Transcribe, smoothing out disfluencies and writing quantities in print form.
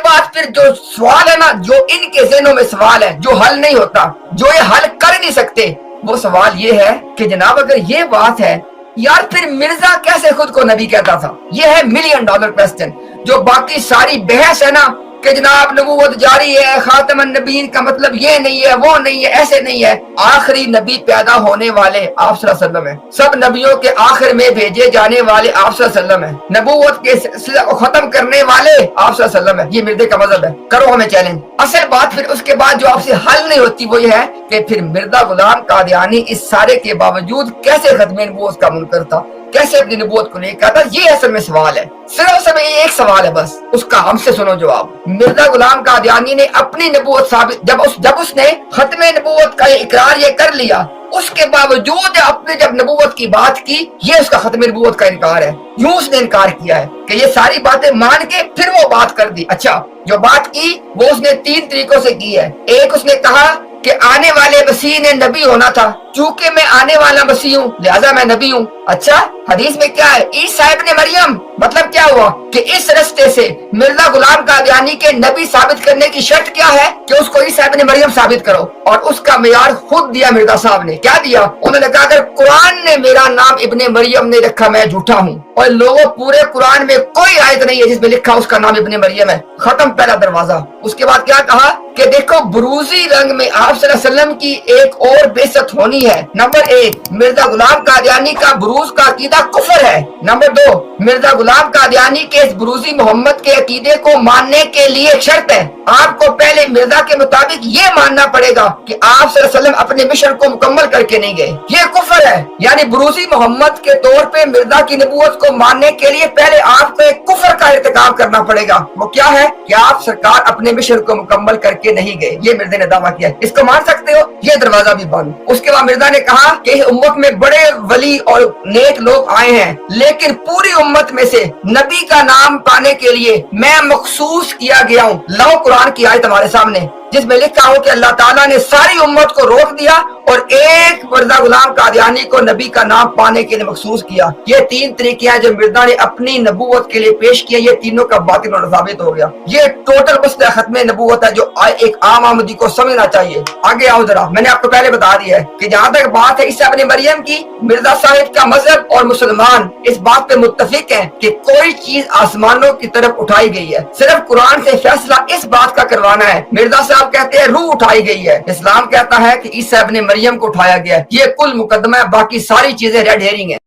بعد پھر جو سوال ہے نا، جو ان کے ذہنوں میں سوال ہے جو حل نہیں ہوتا، جو یہ حل کر نہیں سکتے، وہ سوال یہ ہے کہ جناب اگر یہ بات ہے یار پھر مرزا کیسے خود کو نبی کہتا تھا؟ یہ ہے $1,000,000 کوسچن۔ جو باقی ساری بحث ہے نا کہ جناب نبوت جاری ہے، خاتم النبیین کا مطلب یہ نہیں ہے، وہ نہیں ہے، ایسے نہیں ہے، آخری نبی پیدا ہونے والے آپ صلی اللہ علیہ وسلم ہیں، سب نبیوں کے آخر میں بھیجے جانے والے آپ صلی اللہ علیہ وسلم ہیں، نبوت کے سلسلہ کو ختم کرنے والے آپ صلی اللہ علیہ وسلم ہیں۔ یہ مرزے کا مذہب ہے، کرو ہمیں چیلنج۔ اصل بات پھر اس کے بعد جو آپ سے حل نہیں ہوتی وہ یہ ہے کہ پھر مرزا غلام قادیانی اس سارے کے باوجود کیسے ختم نبوت کا منکر تھا، کیسے اپنی نبوت کو نہیں کہتا؟ یہ اصل میں سوال ہے، صرف سب ایک سوال ہے بس، اس کا ہم سے سنو جواب۔ مرزا غلام قادیانی نے اپنی نبوت ثابت جب اس نے ختم نبوت کا اقرار یہ کر لیا، اس کے باوجود اپنے جب نبوت کی بات کی، یہ اس کا ختم نبوت کا انکار ہے۔ یوں اس نے انکار کیا ہے کہ یہ ساری باتیں مان کے پھر وہ بات کر دی۔ اچھا، جو بات کی وہ اس نے 3 طریقوں سے کی ہے۔ ایک، اس نے کہا کہ آنے والے مسیح نے نبی ہونا تھا، چونکہ میں آنے والا مسیح ہوں لہذا میں نبی ہوں۔ اچھا، حدیث میں کیا ہے؟ عیسیٰ ابن مریم، مطلب کیا ہوا کہ اس رستے سے مرزا غلام قادیانی کے نبی ثابت کرنے کی شرط کیا ہے کہ اس کو عیسیٰ ابن مریم ثابت کرو، اور اس کا معیار خود دیا مرزا صاحب نے۔ کیا دیا؟ انہوں نے کہا اگر قرآن نے میرا نام ابن مریم نے رکھا میں جھوٹا ہوں، اور لوگوں پورے قرآن میں کوئی آیت نہیں ہے جس میں لکھا اس کا نام ابن مریم ہے۔ ختم پہلا دروازہ۔ اس کے بعد کیا کہا کہ دیکھو بروزی رنگ میں آپ صلی اللہ علیہ وسلم کی ایک اور بعثت ہونی ہے۔ نمبر 1، مرزا غلام قادیانی کا بروز کا عقیدہ کفر ہے۔ نمبر 2، مرزا غلام قادیانی کے اس بروزی محمد کے عقیدے کو ماننے کے لیے ایک شرط ہے، آپ کو پہلے مرزا کے مطابق یہ ماننا پڑے گا کہ آپ صلی اللہ علیہ وسلم اپنے مشن کو مکمل کر کے نہیں گئے۔ یہ کفر ہے، یعنی بروزی محمد کے طور پہ مرزا کی نبوت کو ماننے کے لیے پہلے آپ کو ایک کفر کا ارتکاب کرنا پڑے گا۔ وہ کیا ہے کہ آپ سرکار اپنے مشن کو مکمل کر کے نہیں گئے۔ یہ مرزا نے دعویٰ کیا ہے، اس کو مان سکتے ہو؟ یہ دروازہ بھی بند۔ اس کے بعد مرزا نے کہا کہ اس امت میں بڑے ولی اور نیک لوگ آئے ہیں، لیکن پوری امت میں سے نبی کا نام پانے کے لیے میں مخصوص کیا گیا ہوں۔ لاؤ قرآن کی آیت ہمارے سامنے جس میں لکھا ہو کہ اللہ تعالیٰ نے ساری امت کو روک دیا اور ایک مرزا غلام قادیانی کو نبی کا نام پانے کے لیے مخصوص کیا۔ یہ 3 طریقے ہیں جو مرزا نے اپنی نبوت کے لیے پیش کیا، یہ تینوں کا باطل اور ثابت ہو گیا۔ یہ ٹوٹل مسئلہ ختم نبوت ہے جو ایک عام آمدی کو سمجھنا چاہیے۔ آگے آؤ ذرا، میں نے آپ کو پہلے بتا دیا ہے کہ جہاں تک بات ہے عیسیٰ ابن مریم کی، مرزا صاحب کا مذہب اور مسلمان اس بات پہ متفق ہیں کہ کوئی چیز آسمانوں کی طرف اٹھائی گئی ہے، صرف قرآن سے فیصلہ اس بات کا کروانا ہے۔ مرزا صاحب کہتے ہیں روح اٹھائی گئی ہے، اسلام کہتا ہے کہ عیسیٰ ابن مریم کو اٹھایا گیا ہے۔ یہ کل مقدمہ ہے، باقی ساری چیزیں ریڈ ہیرنگ ہیں۔